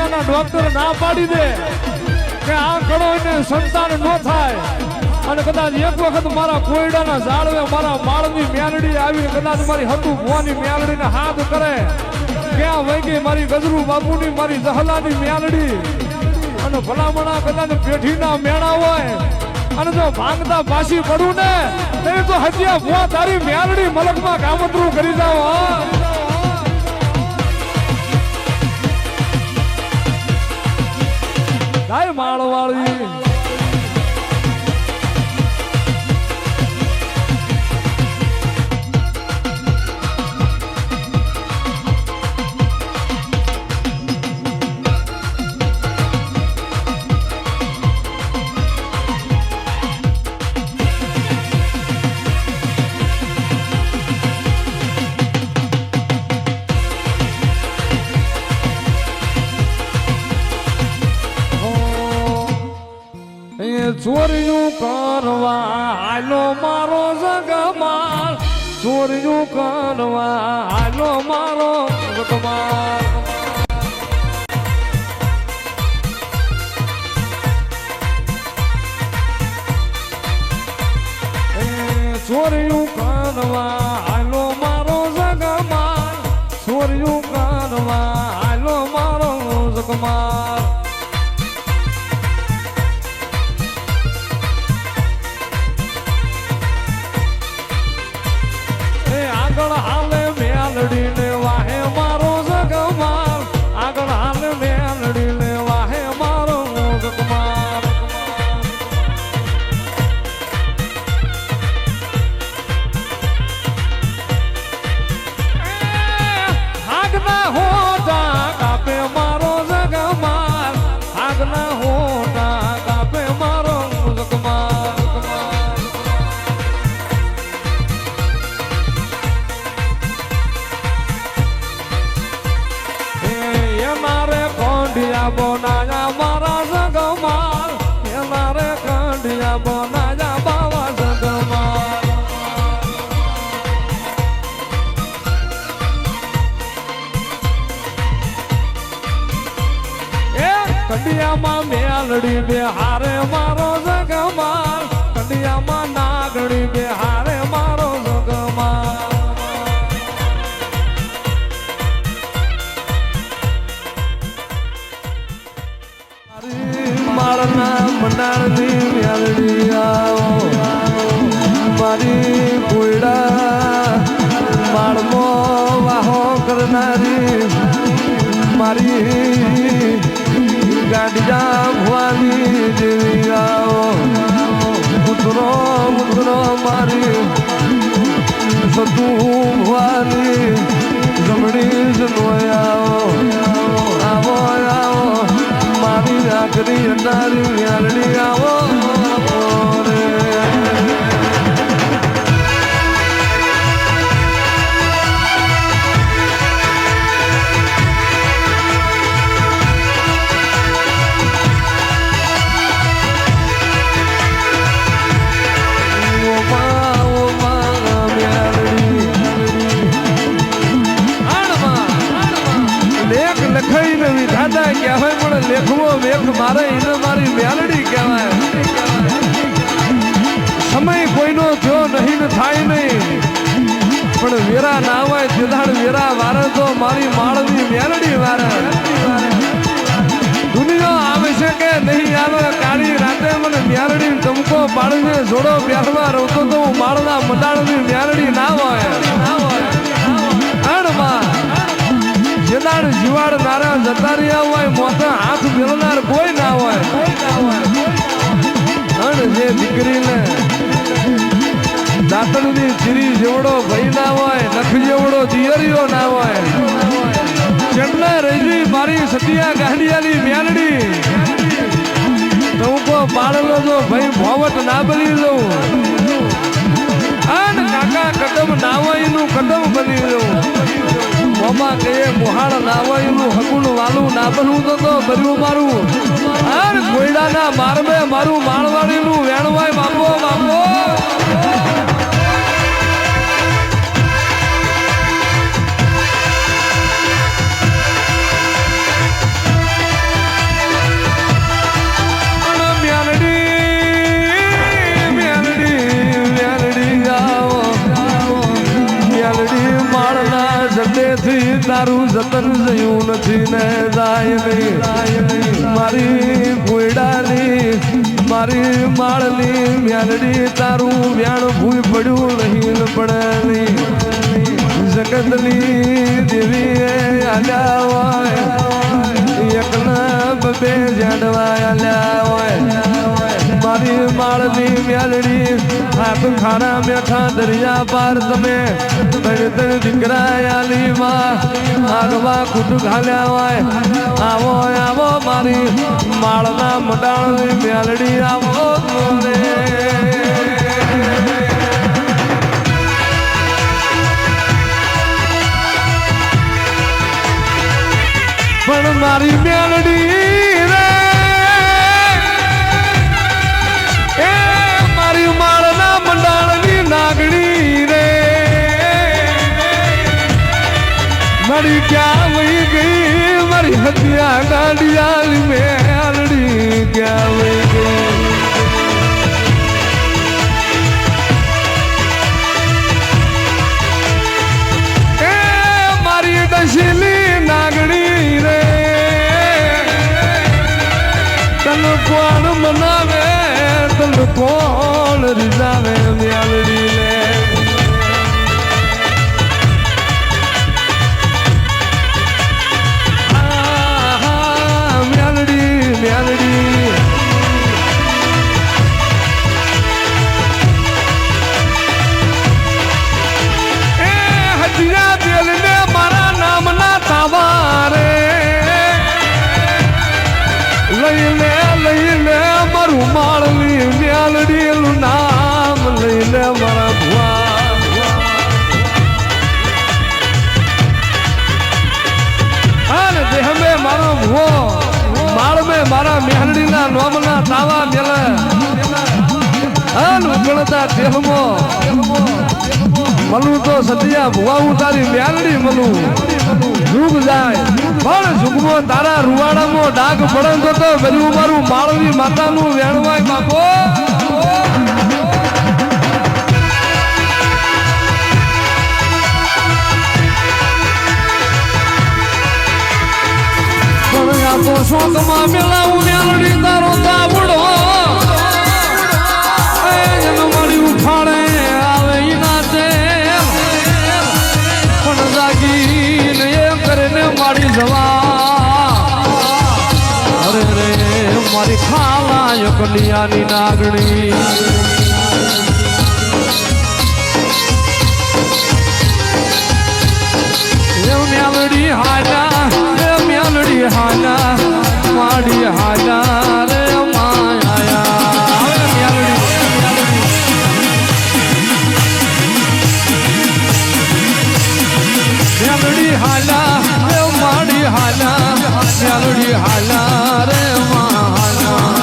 દુનિયાના ડોક્ટર ના પાડી દે કે આ કડો એને સંતાન ન થાય અને કદાચ એક વખત મારા કોયડાના ઝાડવે મારા માળની મ્યાલડી આવી કદાચ મારી હતું ભુવાની મ્યાલડીને હાથ કરે ક્યાં વહી ગઈ મારી ગજરુ બાપુની મારી જહલાની મ્યાલડી અને ભલામણા કદાચ પેઠીના મેળા હોય અને જો ભાંગતા પાછી પડું ને નહીં તો હત્યા ભુવા તારી મ્યાલડી મલકમાં કામતરું કરી જાઓ ગાય માળવાળી ચોર્યું કરવા હાલો મારો જગમાલ ચોર્યું કરવા હાલો મારો જગમાલ ચોર્યું કરવા હાલો મારો જગમાલ ચોર્યું કરવા હાલો મારો જગમાલ આગળ હાલે મેલડીને વાહે મારો જગમાલ આગળ હાલે મેલડીને વાહે મારો જગમાલ આગના હોટા કાપે મારો જગમાલ આગના હોટા કાપે મારો જગમાલ બનાયા મારા જગમાલ એના રે કંડિયા બનાયા બાવા જગમાલ એ કંડિયામાં મેલડી બે હારે મારો જગમાલ કંડિયામાં નાગડી બે હારે મારો જગમાલ માળના મંડાળની મ્યાલડી આવો મારી કોયડા માળમો વાહો કરનારી મારી ગાંડિયા ભુવાની જેવી આવો મુદ્રો મુદ્રો મારી સતું ભુવાની જમણી જનોયાઓ આવો આવો મારી આખરી અંડારી મ્યાલડી આવો રે લખાઈને વિધાતા કહેવાય પણ લેખવો મેઘ મારે એને મારી મ્યાલડી કહેવાય સમય કોઈનો થયો નહીં ને થાય નહીં પણ વેરા ના હોય જેદાડ વેરા વારે તો મારી માળની મ્યાલડી વારે દુનિયા આવે છે કે નહીં આવે કાળી રાતે મને મ્યાલડી ટમકો પાડીને જોડો બેસવા રહતો તો હું માળના મંડાળની મ્યાલડી ના હોય જેનાર જીવાડ નારા જતા રહ્યા હોય મોટા હાથ મેળનાર કોઈ ના હોય અને જે દીકરીને દાંતણની ચીરી જેવડો ભાઈ ના હોય નખ જેવડો દિયરીઓ ના હોય કેટલા રજી મારી સતિયા ગાંડિયાની મ્યાલડી ટૂંકો પાડેલો જો ભાઈ ભોવટ ના બની લઉં અને કાકા કદમ નાવાઈનું કદમ બની લઉં મોમાં કહે મોહાળ નાવાઈનું હકુણ વાલું ના બનવું તો ભર્યું મારું અને કોયડાના મારમે મારું માળવાડીનું વેણવાય બાપો બાપો તારું જતન જયું નથી ને જાય નહીં મારી ભોયડાની મારી માળની મ્યાલડી તારું વ્યાણ ભૂઈ પડ્યું નહીં પડે નહીં જગતની દેવી આલ્યા હોય એકના બે જાડવા આલ્યા હોય મારી માળની મ્યાલડી આપ ખાના મેઠા દરિયા પાર તમે તણ દીકરા આલી માં આગવા ખુદ ઘાલ્યા હોય આવો આવો મારી માળના મંડાણની મ્યાલડી આવો રે પણ મારી મ્યાલડી રે એ મારી માળના મંડાણની નાગણી રે મારી ક્યાં વહી ગઈ મારી હત્યા ગાડિયાની મ્યાલડી ક્યાં વહી ગઈ એ મારી ડશીલી નાગણી રે તન કોણ મનાવે તન કોણ રીઝાવે મ્યાલડી લે મ્યાલડી મ્યાલડી એ હજિયા દિલ ને મારા નામના તાવા રે લઈને મારું માળની મ્યાલડીનું નામ લઈને મારા ભુવા અને દેહ મે મારો ભુવો માળ મે મારા મ્યાલડીના નામના તાવા મેલે અન ઉગળતા દેહમો મલું તો સતિયા ભુવા હું તારી મ્યાલડી મલું જુગ જાય પણ જુગમો તારા રૂવાડામાં ડાઘ પડે તો વેલું મારું માળવી માતાનું વેણવાય બાપો પણ આ તો શોકમાં મેલાવું મ્યાલડી તારો તાબડો એનો મારી ઉફાળે આવે નાચે પણ જાગીને એમ કરીને મારી જવા અરે રે મારી ખાલા કલિયાની નાગણી મ્યાલડી હાલા માડી હાલા રે માયા મ્યાલડી હાલા રે માડી હાલા મ્યાલડી હાલા રે માયા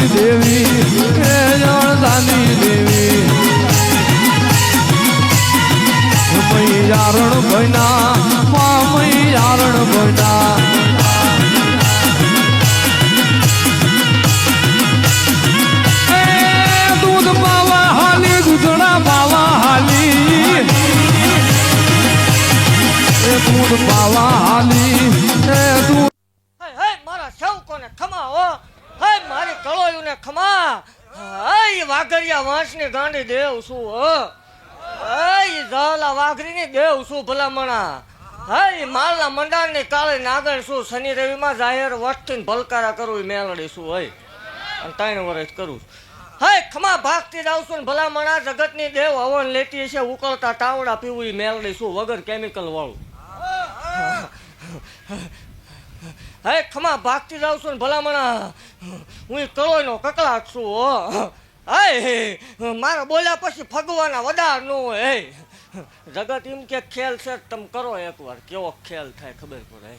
દેવી જાણદાની દેવી મૈયારણ ભયના મૈયારણ ભયના દૂધ પાવા હાલી દૂધણા પાવા હાલી દૂધ પાવા હાલી દૂધ મારા સેવકોને ખમા હો હાય મારી કળોયુને ખમા હાય વાઘરિયા વાંસની ગાંડી દેવ છું હો હાય ઝાલા વાઘરીની દેવ છું ભલામણા હા માલના મંડાણની કાળે નાગર શું શનિ રવિમાં જાહેર વસ્તીને ભલકારા કરું એ મેલડી શું હોય અને 3 વર્ષ કરું હાય ખમા ભાગતી જાઉં છું ને ભલામણા જગતની દેવ હવન લેતી છે ઉકળતા તાવડા પીવું એ મેલડી શું વગર કેમિકલ વાળું હાય ખમા ભાગતી જાઉં છું ને ભલામણા હું કળોયનો કકળાટ છું હો હાય મારા બોલ્યા પછી ફગવાના વડાર ન હોય હે જગત એમ કે ખેલ છે તમે કરો એકવાર કેવો ખેલ થાય ખબર પડે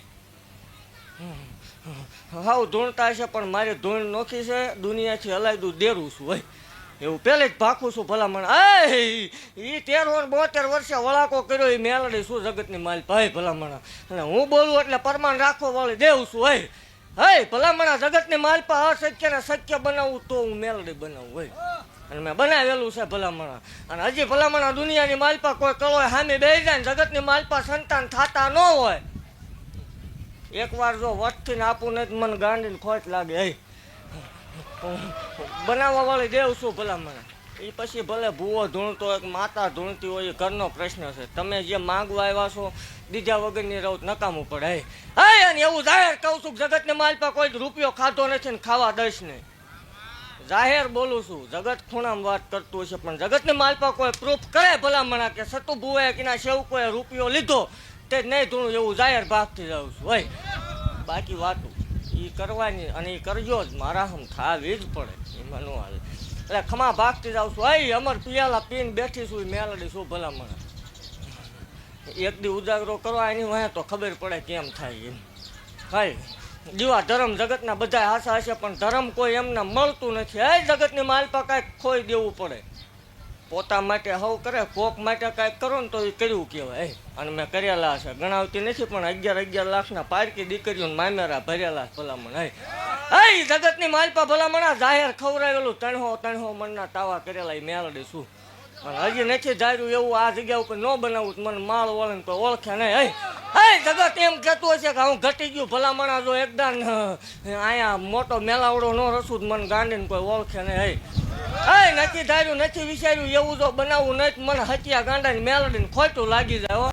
હાવ ધૂણતા છે પણ મારી ધૂણ નોખી છે દુનિયાથી હલાયદું દેરું છું હોય એવું પહેલે જ ભાખું છું ભલામણ એ 13-72 વર્ષે વળાકો કર્યો એ મેલડી શું જગતની માલ ભાઈ ભલામણા અને હું બોલું એટલે પરમાણ રાખો વાળી દેવું છું હોય હે ભલામણા જગતની માલ પર અશક્ય ને શક્ય બનાવવું તો હું મેલડી બનાવું હોય અને મેં બનાવેલું છે ભલામણા અને હજી ભલામણા દુનિયાની માલપા કોઈ કળોય સામે બેસી જાય ને જગતની માલપા સંતાન થતા ન હોય એકવાર જો વટથી આપું નહીં મને ગાંડીને ખોટ લાગે હે બનાવવા વાળી દેવ છું ભલામણા એ પછી ભલે ભૂવો ધૂણતો હોય માતા ધૂણતી હોય એ ઘરનો પ્રશ્ન છે તમે જે માંગવા આવ્યા છો દીધા વગરની રહો નકામું પડે હે અને એવું જાહેર કહું છું જગતની માલપા કોઈ રૂપિયો ખાધો નથી ને ખાવા દઈશ નહીં જાહેર બોલું છું જગત ખૂણામાં વાત કરતું હશે પણ જગતની માલપા કોઈ પ્રૂફ કરે ભલામણા કે સતુ ભુવાએ કે ના સેવકોએ રૂપિયો લીધો તે નહીં ધૂણું એવું જાહેર ભાગથી જાઉં છું હોય બાકી વાતું એ કરવાની અને એ કરજો જ મારા હમ થાવી જ પડે એમાં ન હાલે એટલે ખમા ભાગતી જાઉં છું હઈ અમર પિયાલા પીને બેઠી છું મેલડી શું ભલામણા એક દી ઉજાગરો કરવા એની વાંહે તો ખબર પડે કેમ થાય એમ હાય દીવા ધર્મ જગતના બધા આશા હશે પણ ધર્મ કોઈ એમને મળતું નથી હે જગતની માલપા કાંઈક ખોઈ દેવું પડે પોતા માટે હવ કરે કોક માટે કાંઈક કરો ને તો એ કર્યું કહેવાય અને મેં કરેલા છે ગણાવતી નથી પણ 11 લાખના પારકી દીકરીઓને મામેરા ભરેલા ભલામણ હે જગતની માલપા ભલામણા જાહેર ખવડાવેલું 300 મણના તાવા કરેલા એ મેલડી શું અને હજી નથી ધાર્યું એવું આ જગ્યા ઉપર ન બનાવું મને માળ વળે કોઈ ઓળખે નહીં હે જગત એમ કહેતું હશે કે હું ઘટી ગયું ભલામણા જો એકદમ અહીંયા મોટો મેલાવડો ન રસું મને ગાંડીને કોઈ ઓળખે નહીં હે નથી ધાર્યું નથી વિચાર્યું એવું જો બનાવવું નહીં મને હચિયા ગાંડાની મેલડીને ખોટું લાગી જાય હો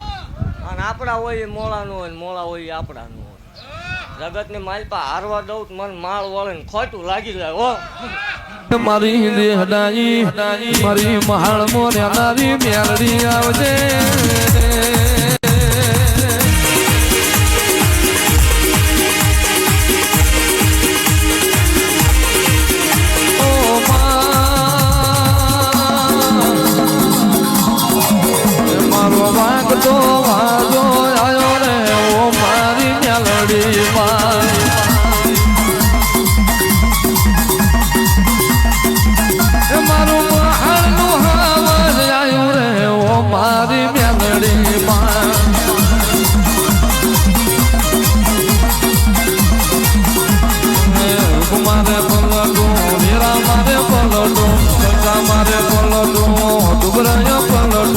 અને આપણા હોય એ મોળાનું હોય ને મોળા હોય એ આપણાનું હોય જગતની માલપા હારવા દઉં મને માળ વળે ને ખોટું લાગી જાય હો મારી દેહડાઈ મારી મહાળ મોને નારી મેલડી આવજે મારો વાગતો વાજો આવ્યો રે ઓ મારી મેલડી મારું મહાળનું હાવર આવ્યું રે ઓ મારી મેલડી મારે પલટું મીરા મારે પલટું સજા મારે પલટું ડુબરાય પલટું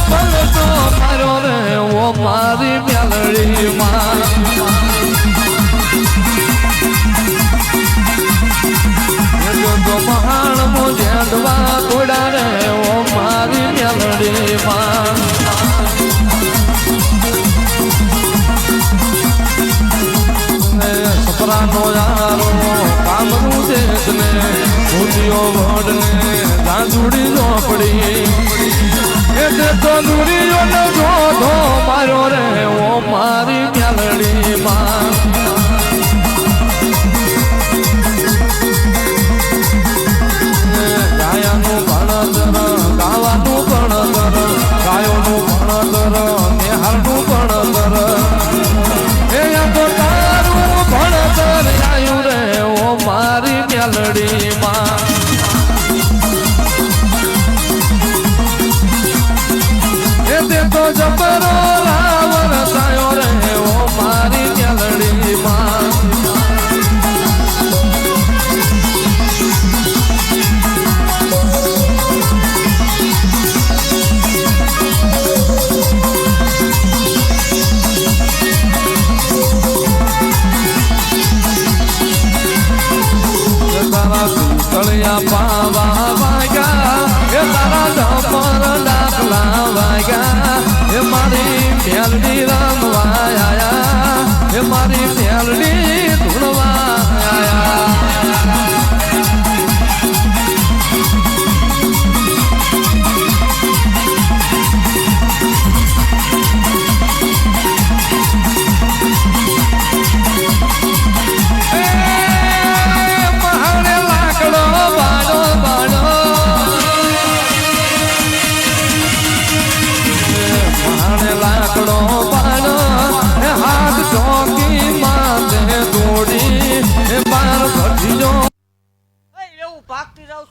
પલટો મારો રે ઓ મારી મેલડી મહાણ મો જેડવા તોડા રે ઓ મારી મેલડી સપરાનો યારો કામનું દેશ ને ભૂતિયો વડ ને જાંજુડી ઝોપડી એટલે તો દુરીઓ ને જોધો માર્યો રે ઓ મારી મેલડી ગાયાનું ભણતર ગાવાનું ભણતર ગાયોનું ભણતર નિહાળનું ભણતર એ તો તારું ભણતર આવ્યું રે ઓ મારી મેલડી તે તો જબરો રાવણ થયો રે ઓ મારી મેલડી તારા સુતળિયા પાવા વાગ્યા એ તારા ધમર ડાકલા વાગ્યા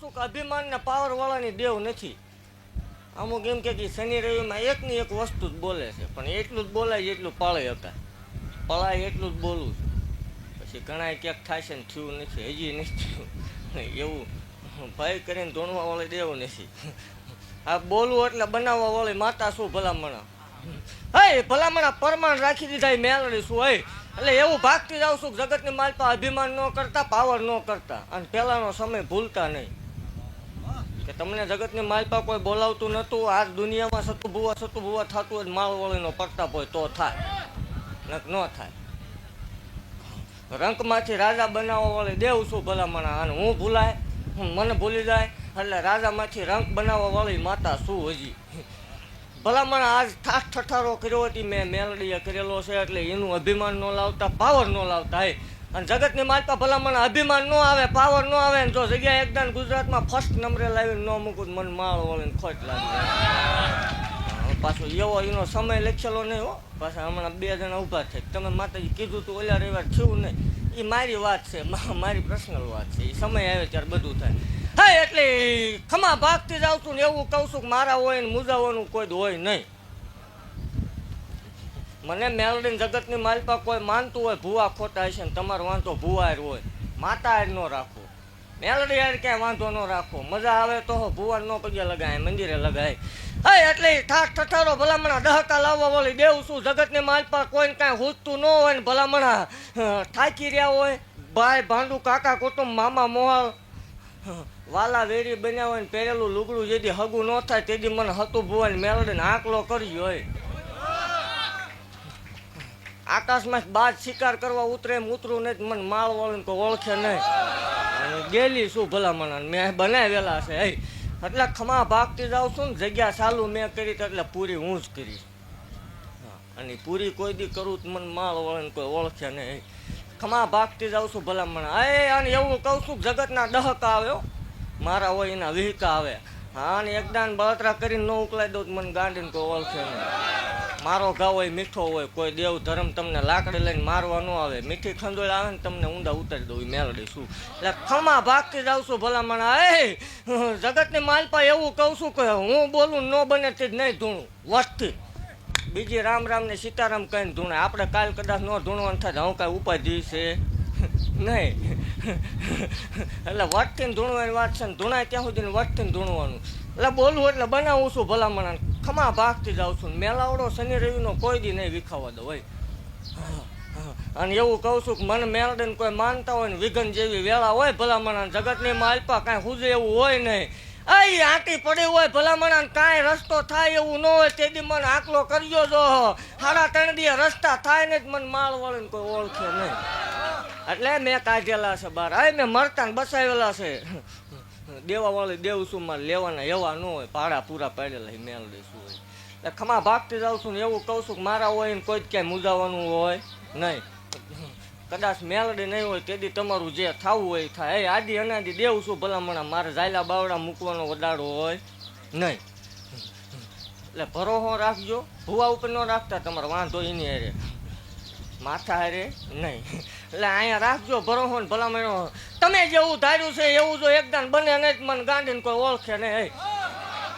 છું કે અભિમાન ને પાવર વાળાની દેવ નથી. અમુક એમ કે શનિ રવિમાં એકની એક વસ્તુ જ બોલે છે, પણ એટલું જ બોલાય જેટલું પાળે હતા. પળાય એટલું જ બોલું છું. પછી ઘણા ક્યાંક થાય છે ને થયું નથી, હજી નથી થયું. એવું ભય કરીને ધોણવા વાળી દેવ નથી. આ બોલવું એટલે બનાવવા વાળી માતા શું ભલામણા. હે ભલામણા પરમાણ રાખી દીધા મેલડી શું હે. એટલે એવું ભાગતી જાઉં છું જગતની માલપા અભિમાન ન કરતા, પાવર ન કરતા, અને પહેલાનો સમય ભૂલતા નહીં કે તમને જગતની માલપા કોઈ બોલાવતું નહોતું. આ દુનિયામાં સતુ ભુવા થતું હોય માળવળીનો પ્રતાપ હોય તો થાય, નક ન થાય. રંકમાંથી રાજા બનાવવા વાળી દેવ શું ભલામણા. અને હું ભૂલાય, મને ભૂલી જાય એટલે રાજામાંથી રંક બનાવવા વાળી માતા શું હજી. ભલામણ આજ ઠાઠ ઠઠારો કર્યો હતી મેં મેલડીએ કરેલો છે એટલે એનું અભિમાન ન લાવતા, પાવર ન લાવતા. હે અને જગતની માલપા ભલામણ અભિમાન ન આવે, પાવર ન આવે ને જો જગ્યાએ એકદમ ગુજરાતમાં ફર્સ્ટ નંબરે લાવીને ન મૂકું મને માળ વળીને ખોટ લાગી. પાછો એવો એનો સમય લખેલો નહીં હો. પાછા હમણાં 2 જણા ઊભા થાય તમે માતાજી કીધું તું ઓલા રવિવાર થયું નહીં. એ મારી વાત છે, મારી પર્સનલ વાત છે. એ સમય આવે ત્યારે બધું થાય. હા એટલે ખમા ભાગતી જાઉં છું ને એવું કહું છું કે મારા હોય ને મુજાવાનું કોઈ હોય નહીં. મને મેલડીને જગતની માલપા કોઈ માનતું હોય ભૂવા ખોટા હશે ને તમારો વાંધો ભૂવા હોય, માતા ન રાખો, મેલડી યાર ક્યાંય વાંધો ન રાખો. મજા આવે તો ભૂવા ન પગે લગાય, મંદિરે લગાય. હા એટલે ઠાઠ ઠઠારો ભલામણા દહકા લાવવા વાળી દેવ છું જગતની માલપા કોઈને કાંઈ હુજતું ન હોય ને ભલામણા થાકી રહ્યા હોય. ભાઈ ભાંડુ, કાકા કુટુંબ, મામા મોહાલ, વાલા વેરી બન્યા હોય ને પહેરેલું લુગડું જેથી હગું ન થાય તેથી મને હતું ભુવાને મેલડીને આંકલો કર્યો હોય. આકાશમાં બાજ શિકાર કરવા ઉતરે એમ ઉતરું નહીં, મને માળ વળીને કોઈ ઓળખે નહીં. ગેલી શું ભલામણ મેં બનાવેલા છે. હે એટલે ખમા ભાગતી જાઉં છું ને જગ્યા ચાલુ મેં કરી એટલે પૂરી હું જ કરી. અને પૂરી કોઈ દી કરું તો મને માળ વળીને કોઈ ઓળખે નહીં. ખમા ભાગતી જાઉં છું ભલામણ. એ અને એવું કહું છું જગતના દહકા આવ્યો મારા હોય એના વિહકા આવે. હા અને એકદાન બળતરા કરીને ન ઉકલાઈ દઉં મને ગાંડીને કોઈ ઓળખે નહીં. મારો ઘા હોય મીઠો હોય, કોઈ દેવ ધર્મ તમને લાકડી લઈને મારવા ન આવે. મીઠી ખંડોળ આવે ને તમને ઊંડા ઉતારી દઉં મેલડી શું. એટલે ખમા ભાગતી જાઉં છું ભલામણ. એ જગતની માલપા એવું કહું છું કે હું બોલું ન બને તે જ નહીં ધૂણું વસ્તી. બીજી રામ રામ ને સીતારામ કહીને ધૂણે. આપણે કાલ કદાચ ન ધૂણવાનું થાય હું કાંઈ ઉપાધિ છે નહીં. એટલે વટથી ધૂણવાની વાત છે ને ધૂણાય ત્યાં સુધી વટથી ધૂણવાનું. એટલે બોલવું એટલે બનાવું છું ભલામણ. ખમા ભાગતી જાઉં છું. મેલાવડો શનિ રવિનો કોઈ દી નહીં વિખાવા દો હોય. અને એવું કહું છું કે મને મેલડીને કોઈ માનતા હોય ને વિઘન જેવી વેળા હોય ભલામણ જગતની માલપા કાંઈ હુજે એવું હોય નહીં. એ આંટી પડી હોય ભલામણ કાંઈ રસ્તો થાય એવું ન હોય તે દી મને આકલો કર્યો જો 3.5 દી રસ્તા થાય ને જ મને માળ વળીને કોઈ ઓળખે નહીં. એટલે મેં કાઢેલા છે બહાર. હવે મેં મરતા ને બસાવેલા છે. દેવા વાળી દેવ શું મારે લેવાના એવા ન હોય, ભાડા પૂરા પાડેલા મેલડી શું હોય. એટલે ખમા ભાગતી જાઉં છું ને એવું કહું છું કે મારા હોય ને કોઈ જ ક્યાંય મુજાવાનું હોય નહીં. કદાચ મેલડી નહીં હોય તેથી તમારું જે થવું હોય થાય. એ આદિ અનાદિ દેવ છું ભલામણા મારે જાયલા બાવડા મૂકવાનો વડાડો હોય નહીં. એટલે ભરોસો રાખજો. ભૂવા ઉપર ન રાખતા તમારે વાંધો એની હારે, માથા હારે નહીં. એટલે અહીંયા રાખજો ભરોસો ને ભલામણો. તમે જેવું ધાર્યું છે એવું જો એકદમ બને નહીં મને ગાંડીને કોઈ ઓળખે નહીં.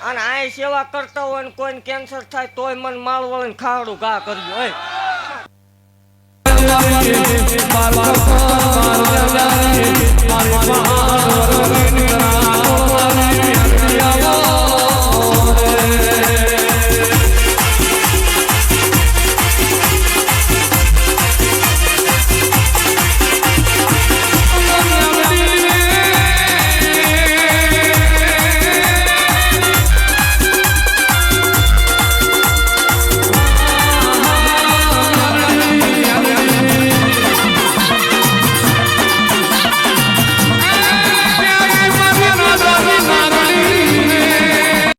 અને આ સેવા કરતા હોય ને કોઈને કેન્સર થાય તોય મને માળ વળીને ખાવડું ઘા કરજો.